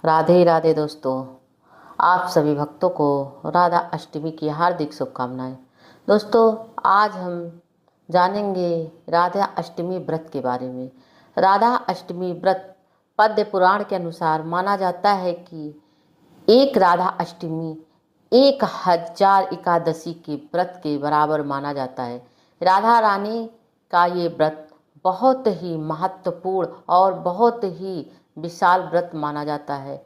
राधे राधे दोस्तों। आप सभी भक्तों को राधा अष्टमी की हार्दिक शुभकामनाएं। दोस्तों, आज हम जानेंगे राधा अष्टमी व्रत के बारे में। राधा अष्टमी व्रत पद्म पुराण के अनुसार माना जाता है कि एक राधा अष्टमी 1000 एकादशी के व्रत के बराबर माना जाता है। राधा रानी का ये व्रत बहुत ही महत्वपूर्ण और बहुत ही विशाल व्रत माना जाता है।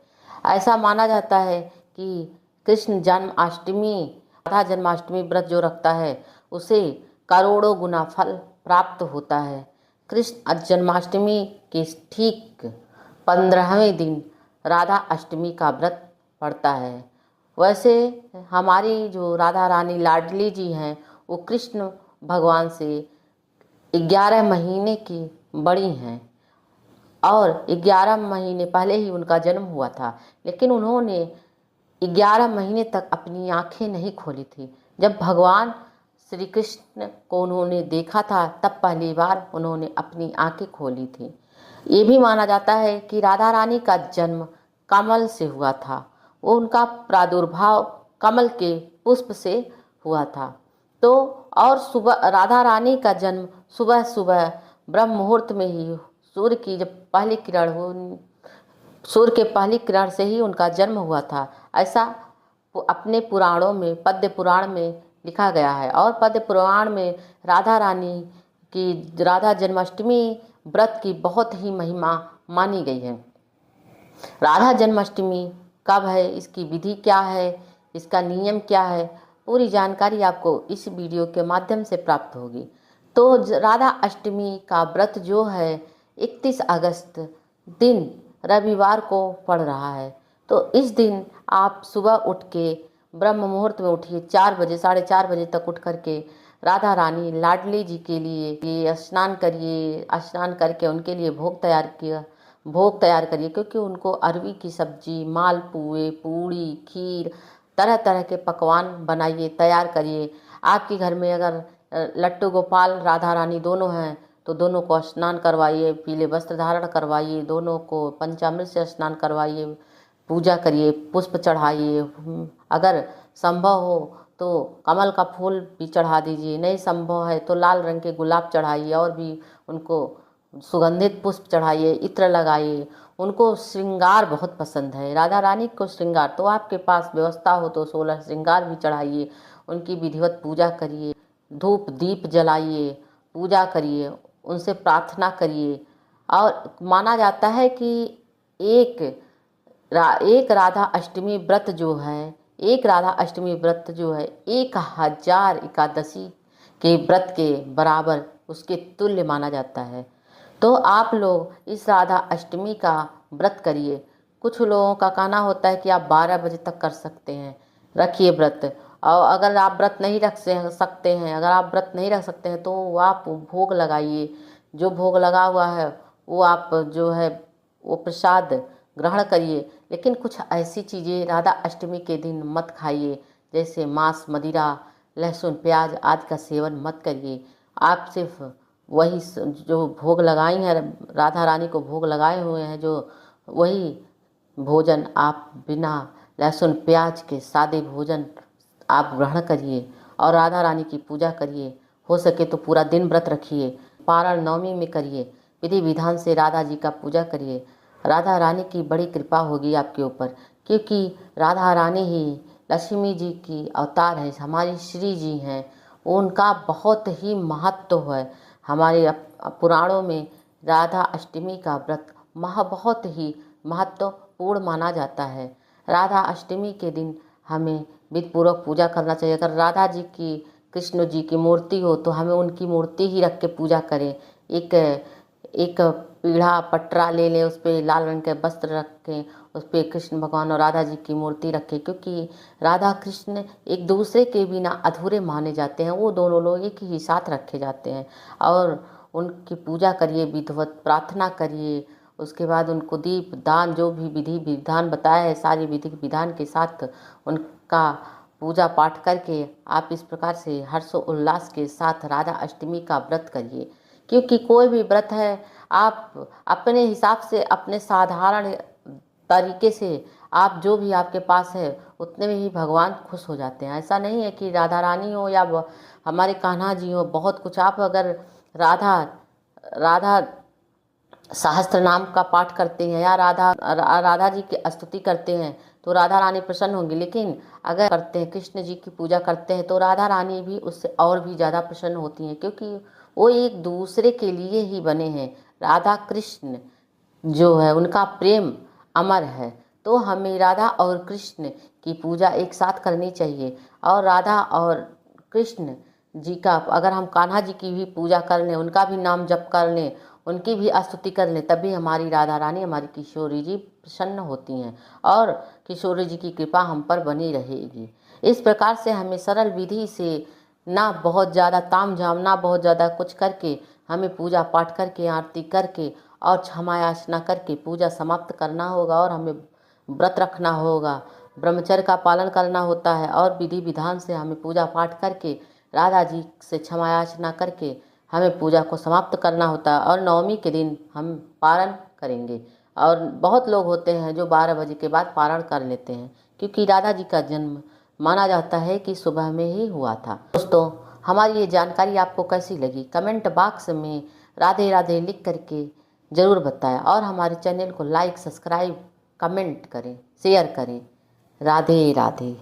ऐसा माना जाता है कि कृष्ण जन्माष्टमी, राधा जन्माष्टमी व्रत जो रखता है उसे करोड़ों गुना फल प्राप्त होता है। कृष्ण जन्माष्टमी के ठीक 15वें दिन राधा अष्टमी का व्रत पड़ता है। वैसे हमारी जो राधा रानी लाडली जी हैं वो कृष्ण भगवान से 11 महीने की बड़ी हैं और 11 महीने पहले ही उनका जन्म हुआ था, लेकिन उन्होंने 11 महीने तक अपनी आंखें नहीं खोली थी। जब भगवान श्री कृष्ण को उन्होंने देखा था तब पहली बार उन्होंने अपनी आंखें खोली थी। ये भी माना जाता है कि राधा रानी का जन्म कमल से हुआ था। वो उनका प्रादुर्भाव कमल के पुष्प से हुआ था। तो और सुबह राधा रानी का जन्म सुबह सुबह ब्रह्म मुहूर्त में ही, सूर्य की जब पहली किरण हो, सूर्य के पहली किरण से ही उनका जन्म हुआ था। ऐसा अपने पुराणों में, पद्म पुराण में लिखा गया है। और पद्म पुराण में राधा रानी की राधा जन्माष्टमी व्रत की बहुत ही महिमा मानी गई है। राधा जन्माष्टमी कब है, इसकी विधि क्या है, इसका नियम क्या है, पूरी जानकारी आपको इस वीडियो के माध्यम से प्राप्त होगी। तो राधा अष्टमी का व्रत जो है 31 अगस्त दिन रविवार को पड़ रहा है। तो इस दिन आप सुबह उठ के ब्रह्म मुहूर्त में उठिए, 4 बजे, 4:30 बजे तक उठ करके राधा रानी लाडली जी के लिए स्नान करिए। स्नान करके उनके लिए भोग तैयार करिए, क्योंकि उनको अरवी की सब्जी, मालपुए, पूड़ी, खीर, तरह तरह के पकवान बनाइए, तैयार करिए। आपके घर में अगर लट्टू गोपाल राधा रानी दोनों हैं तो दोनों को स्नान करवाइए, पीले वस्त्र धारण करवाइए, दोनों को पंचामृत से स्नान करवाइए, पूजा करिए, पुष्प चढ़ाइए। अगर संभव हो तो कमल का फूल भी चढ़ा दीजिए, नहीं संभव है तो लाल रंग के गुलाब चढ़ाइए और भी उनको सुगंधित पुष्प चढ़ाइए, इत्र लगाइए। उनको श्रृंगार बहुत पसंद है, राधा रानी को श्रृंगार। तो आपके पास व्यवस्था हो तो 16 श्रृंगार भी चढ़ाइए, उनकी विधिवत पूजा करिए, धूप दीप जलाइए, पूजा करिए, उनसे प्रार्थना करिए। और माना जाता है कि एक एक राधा अष्टमी व्रत जो है, एक राधा अष्टमी व्रत जो है 1000 एकादशी के व्रत के बराबर, उसके तुल्य माना जाता है। तो आप लोग इस राधा अष्टमी का व्रत करिए। कुछ लोगों का कहना होता है कि आप 12 बजे तक कर सकते हैं, रखिए व्रत। और अगर आप व्रत नहीं रख सकते हैं, अगर आप व्रत नहीं रख सकते हैं तो आप भोग लगाइए। जो भोग लगा हुआ है वो आप जो है वो प्रसाद ग्रहण करिए। लेकिन कुछ ऐसी चीज़ें राधा अष्टमी के दिन मत खाइए, जैसे मांस, मदिरा, लहसुन, प्याज आदि का सेवन मत करिए। आप सिर्फ वही जो भोग लगाई हैं, राधा रानी को भोग लगाए हुए हैं, जो वही भोजन आप बिना लहसुन प्याज के सादे भोजन आप ग्रहण करिए और राधा रानी की पूजा करिए। हो सके तो पूरा दिन व्रत रखिए, पारण नवमी में करिए, विधि विधान से राधा जी का पूजा करिए। राधा रानी की बड़ी कृपा होगी आपके ऊपर, क्योंकि राधा रानी ही लक्ष्मी जी की अवतार है, हमारी श्री जी हैं। उनका बहुत ही महत्व है। हमारे पुराणों में राधा अष्टमी का व्रत बहुत ही महत्वपूर्ण माना जाता है। राधा अष्टमी के दिन हमें विधिपूर्वक पूजा करना चाहिए। अगर राधा जी की, कृष्ण जी की मूर्ति हो तो हमें उनकी मूर्ति ही रख के पूजा करें। एक पीढ़ा पटरा ले लें, उस पर लाल रंग के वस्त्र रखें, उस पर कृष्ण भगवान और राधा जी की मूर्ति रखें, क्योंकि राधा कृष्ण एक दूसरे के बिना अधूरे माने जाते हैं। वो दोनों लोग एक ही साथ रखे जाते हैं। और उनकी पूजा करिए, विधिवत प्रार्थना करिए। उसके बाद उनको दीप दान, जो भी विधि विधान बताया है, सारी विधि विधान के साथ उनका पूजा पाठ करके आप इस प्रकार से हर्षोल्लास के साथ राधा अष्टमी का व्रत करिए। क्योंकि कोई भी व्रत है, आप अपने हिसाब से, अपने साधारण तरीके से आप जो भी आपके पास है उतने में ही भगवान खुश हो जाते हैं। ऐसा नहीं है कि राधा रानी हो या हमारे कान्हा जी हो, बहुत कुछ आप अगर राधा राधा सहस्त्र नाम का पाठ करते हैं या राधा जी की स्तुति करते हैं तो राधा रानी प्रसन्न होंगी। लेकिन अगर करते हैं कृष्ण जी की पूजा करते हैं तो राधा रानी भी उससे और भी ज़्यादा प्रसन्न होती हैं, क्योंकि वो एक दूसरे के लिए ही बने हैं। राधा कृष्ण जो है उनका प्रेम अमर है, तो हमें राधा और कृष्ण की पूजा एक साथ करनी चाहिए। और राधा और कृष्ण जी का अगर हम कान्हा जी की भी पूजा कर लें, उनका भी नाम जप कर लें, उनकी भी स्तुति कर लें, तभी हमारी राधा रानी हमारी किशोरी जी प्रसन्न होती हैं और किशोरी जी की कृपा हम पर बनी रहेगी। इस प्रकार से हमें सरल विधि से, ना बहुत ज़्यादा ताम झाम, ना बहुत ज़्यादा कुछ करके, हमें पूजा पाठ करके, आरती करके और क्षमा याचना करके पूजा समाप्त करना होगा। और हमें व्रत रखना होगा, ब्रह्मचर्य का पालन करना होता है और विधि विधान से हमें पूजा पाठ करके राधा जी से क्षमा याचना करके हमें पूजा को समाप्त करना होता है। और नवमी के दिन हम पारण करेंगे। और बहुत लोग होते हैं जो 12 बजे के बाद पारण कर लेते हैं, क्योंकि राधा जी का जन्म माना जाता है कि सुबह में ही हुआ था। दोस्तों, हमारी ये जानकारी आपको कैसी लगी कमेंट बॉक्स में राधे राधे लिख करके ज़रूर बताएं और हमारे चैनल को लाइक, सब्सक्राइब, कमेंट करें, शेयर करें। राधे राधे।